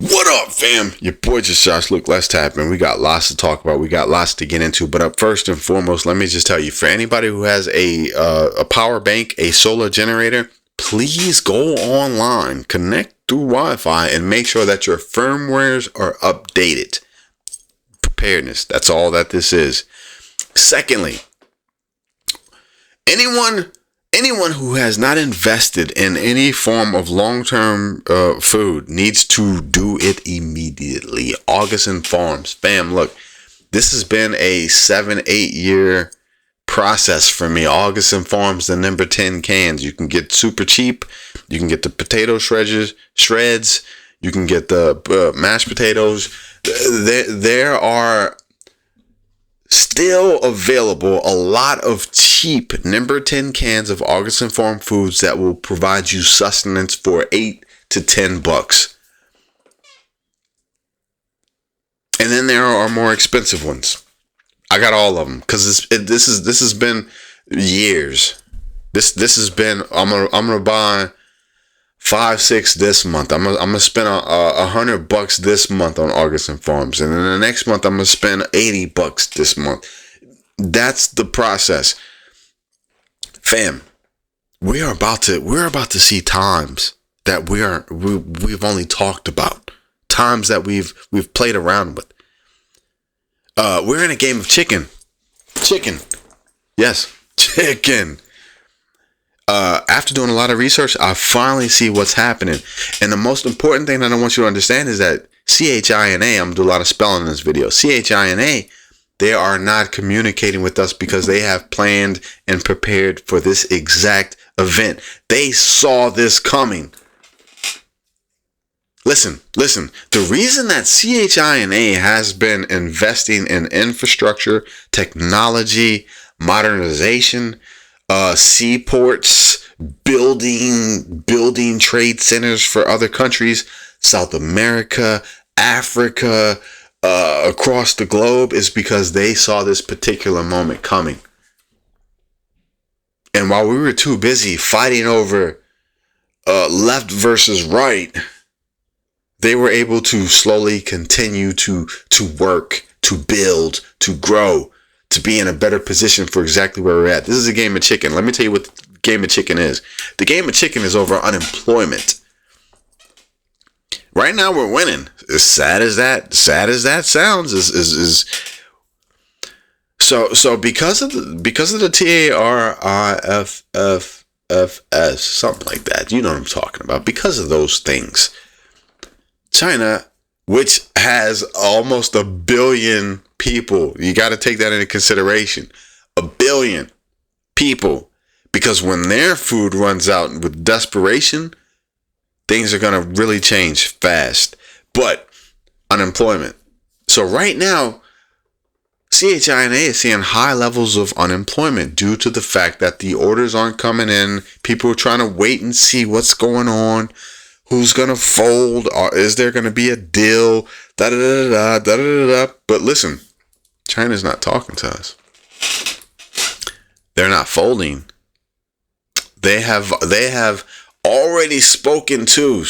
What up, fam? Your boy just Josh. Look, let's tap in. We got lots to talk about. We got lots to get into. But up first and foremost, let me just tell you, for anybody who has a power bank, a solar generator, please go online, connect through Wi-Fi, and make sure that your firmwares are updated. Preparedness. That's all that this is. Secondly, anyone who has not invested in any form of long-term food needs to do it immediately. August Farms. Fam, look, this has been a 7-8 year process for me. August Farms, the number 10 cans. You can get super cheap. You can get the potato shreds. You can get the mashed potatoes. There are still available a lot of cheap number 10 cans of August Farm foods that will provide you sustenance for $8 to $10. And then there are more expensive ones. I got all of them because this has been years. This has been I'm gonna buy 5-6 this month. I'm gonna spend $100 this month on August Farms, and then the next month I'm gonna spend $80 this month. That's the process, fam. We're about to see times that we've only talked about, times that we've played around with. We're in a game of chicken. Yes, chicken. After doing a lot of research, I finally see what's happening. And the most important thing that I want you to understand is that CHINA, I'm going to do a lot of spelling in this video. CHINA, they are not communicating with us because they have planned and prepared for this exact event. They saw this coming. Listen. The reason that CHINA has been investing in infrastructure, technology, modernization, seaports, building trade centers for other countries, South America, Africa, across the globe, is because they saw this particular moment coming. And while we were too busy fighting over left versus right, they were able to slowly continue to work, to build, to grow, to be in a better position for exactly where we're at. This is a game of chicken. Let me tell you what the game of chicken is. The game of chicken is over unemployment. Right now we're winning. As sad as that sounds, is so because of the TARIFFS, something like that. You know what I'm talking about. Because of those things, China, which has almost 1 billion people, you got to take that into consideration. 1 billion people, because when their food runs out with desperation, things are going to really change fast. But unemployment. So right now, CHINA is seeing high levels of unemployment due to the fact that the orders aren't coming in. People are trying to wait and see what's going on. Who's going to fold? Or is there going to be a deal? But listen, China's not talking to us. They're not folding. They have already spoken to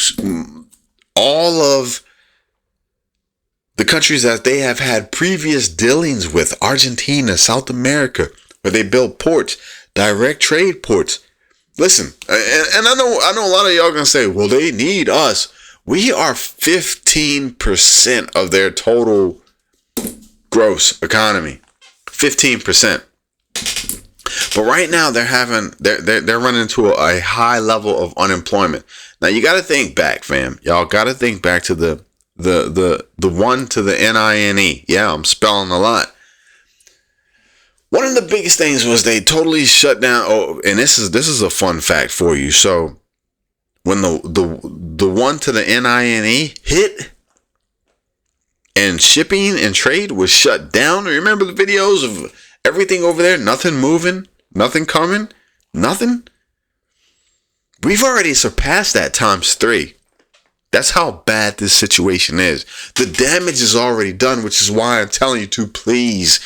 all of the countries that they have had previous dealings with. Argentina, South America, where they build ports, direct trade ports. Listen, and I know a lot of y'all gonna say, well, they need us. We are 15% of their total gross economy. 15%. But right now they're running into a high level of unemployment. Now you got to think back, fam. Y'all got to think back to the 1 to the NINE. Yeah, I'm spelling a lot. One of the biggest things was they totally shut down. Oh, and this is a fun fact for you. So when the 1 to the NINE hit and shipping and trade was shut down, remember the videos of everything over there, nothing moving, nothing coming, nothing? We've already surpassed that ×3. That's how bad this situation is. The damage is already done, which is why I'm telling you to please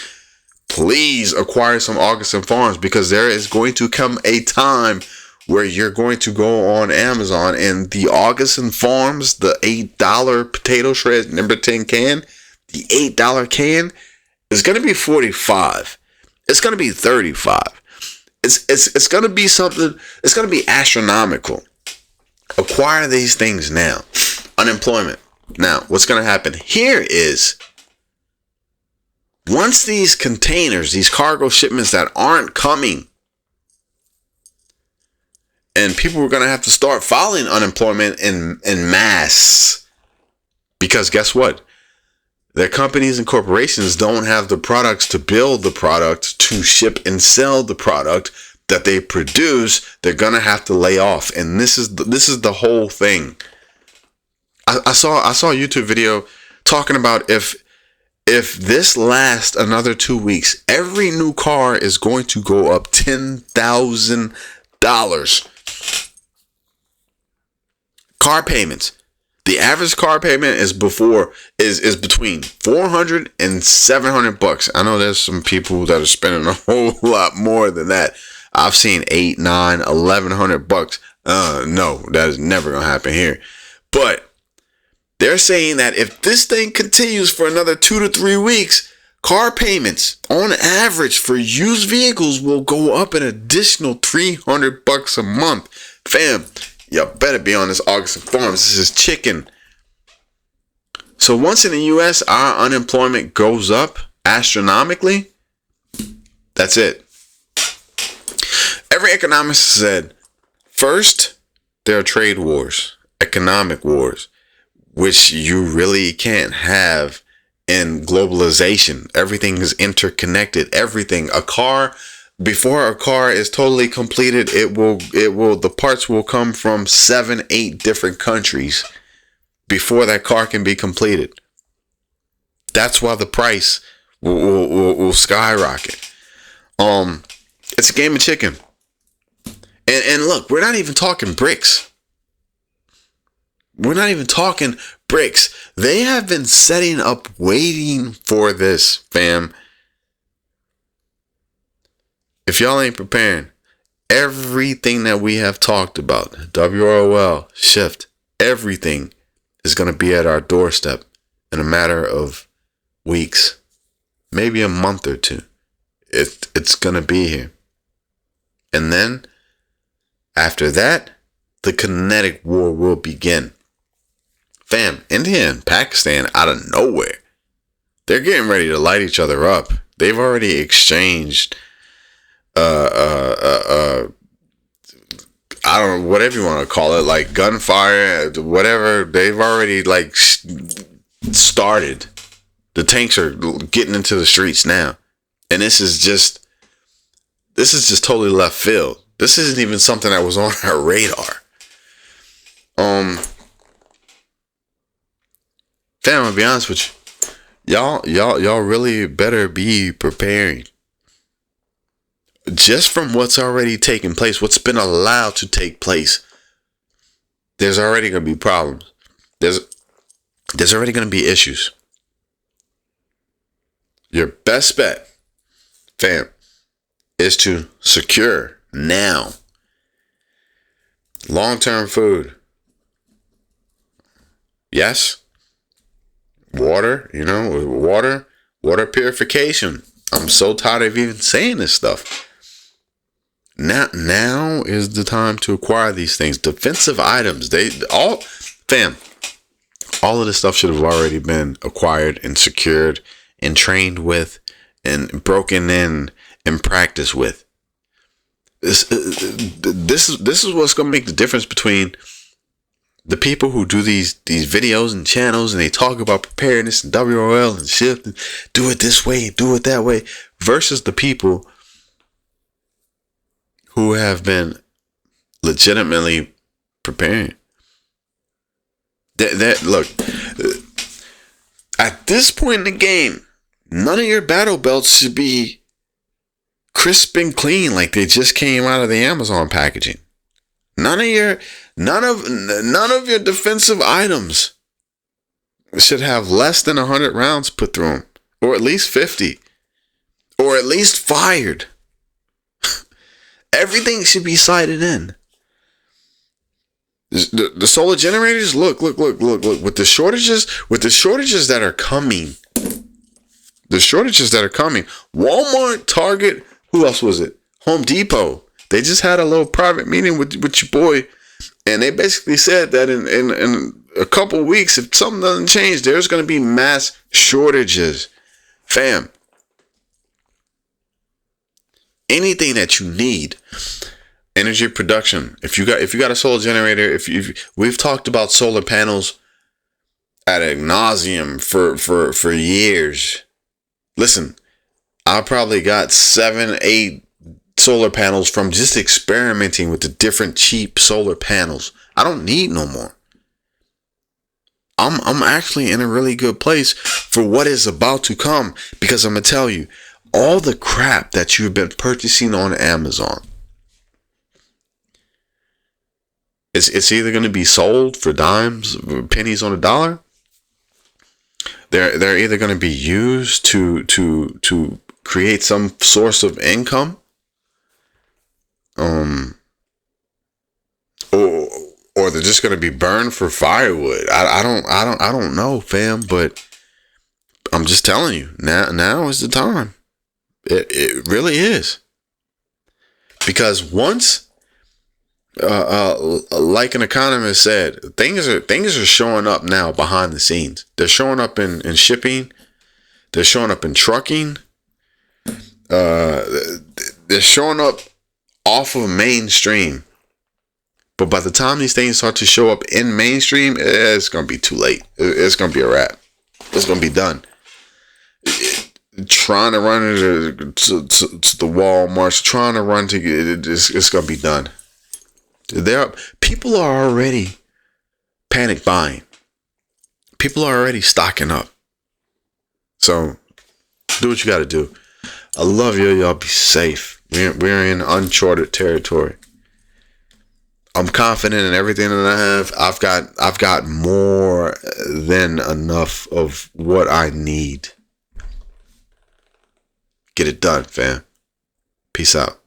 acquire some August Farms, because there is going to come a time where you're going to go on Amazon and the Augustin Farms, the $8 potato shreds number 10 can, the $8 can is going to be $45. It's going to be $35. It's going to be something. It's going to be astronomical. Acquire these things now. Unemployment. Now, what's going to happen here is once these containers, these cargo shipments that aren't coming, and people are going to have to start filing unemployment in mass, because guess what? Their companies and corporations don't have the products to build the product, to ship and sell the product that they produce. They're going to have to lay off. And this is the whole thing. I saw a YouTube video talking about if this lasts another 2 weeks, every new car is going to go up $10,000. Car payments. The average car payment is between $400 and $700. I know there's some people that are spending a whole lot more than that. I've seen $800, $900, $1,100. No, that is never gonna happen here. But they're saying that if this thing continues for another 2 to 3 weeks, car payments on average for used vehicles will go up an additional $300 a month. Fam, you better be on this Augustin Farms. This is chicken. So once in the U.S., our unemployment goes up astronomically, that's it. Every economist said, first, there are trade wars, economic wars, which you really can't have in globalization. Everything is interconnected. Everything. Before a car is totally completed, the parts will come from 7-8 different countries before that car can be completed. That's why the price will skyrocket. It's a game of chicken. And look, we're not even talking bricks. We're not even talking bricks. They have been setting up waiting for this, fam. If y'all ain't preparing, everything that we have talked about, WROL, shift, everything is going to be at our doorstep in a matter of weeks, maybe a month or two. It's going to be here. And then after that, the kinetic war will begin. Fam, India and Pakistan out of nowhere, they're getting ready to light each other up. They've already exchanged I don't know, whatever you want to call it, like gunfire, whatever. They've already started. The tanks are getting into the streets now, and this is just totally left field. This isn't even something that was on our radar. Fam, I'll be honest with you, y'all really better be preparing. Just from what's already taken place, what's been allowed to take place, there's already going to be problems. There's already going to be issues. Your best bet, fam, is to secure now long-term food. Yes. Water, water purification. I'm so tired of even saying this stuff. Now is the time to acquire these things. Defensive items. All of this stuff should have already been acquired and secured and trained with and broken in and practiced with. This is what's going to make the difference between the people who do these videos and channels and they talk about preparedness and WRL and shift and do it this way, do it that way, versus the people who have been legitimately preparing. Look, at this point in the game, none of your battle belts should be crisp and clean like they just came out of the Amazon packaging. None of your defensive items should have less than 100 rounds put through them, or at least 50, or at least fired. Everything should be sighted in. The solar generators, look, with the shortages that are coming, Walmart, Target, who else was it? Home Depot. They just had a little private meeting with your boy, and they basically said that in a couple weeks, if something doesn't change, there's going to be mass shortages. Fam, anything that you need, energy production. If you got a solar generator, we've talked about solar panels ad nauseum for years. Listen, I probably got 7-8 solar panels from just experimenting with the different cheap solar panels. I don't need no more. I'm actually in a really good place for what is about to come, because I'm gonna tell you, all the crap that you've been purchasing on Amazon, it's either gonna be sold for dimes, pennies on a dollar. They're either gonna be used to create some source of income, or they're just gonna be burned for firewood. I don't know, fam, but I'm just telling you, now is the time. It really is. Because once, like an economist said, things are showing up now behind the scenes. They're showing up in shipping. They're showing up in trucking. They're showing up off of mainstream. But by the time these things start to show up in mainstream, it's going to be too late. It's going to be a wrap. It's going to be done. Trying to run to the Walmarts, trying to run to get it's going to be done. People are already panic buying. People are already stocking up. So do what you got to do. I love you. Y'all be safe. We're in uncharted territory. I'm confident in everything that I have. I've got more than enough of what I need. Get it done, fam. Peace out.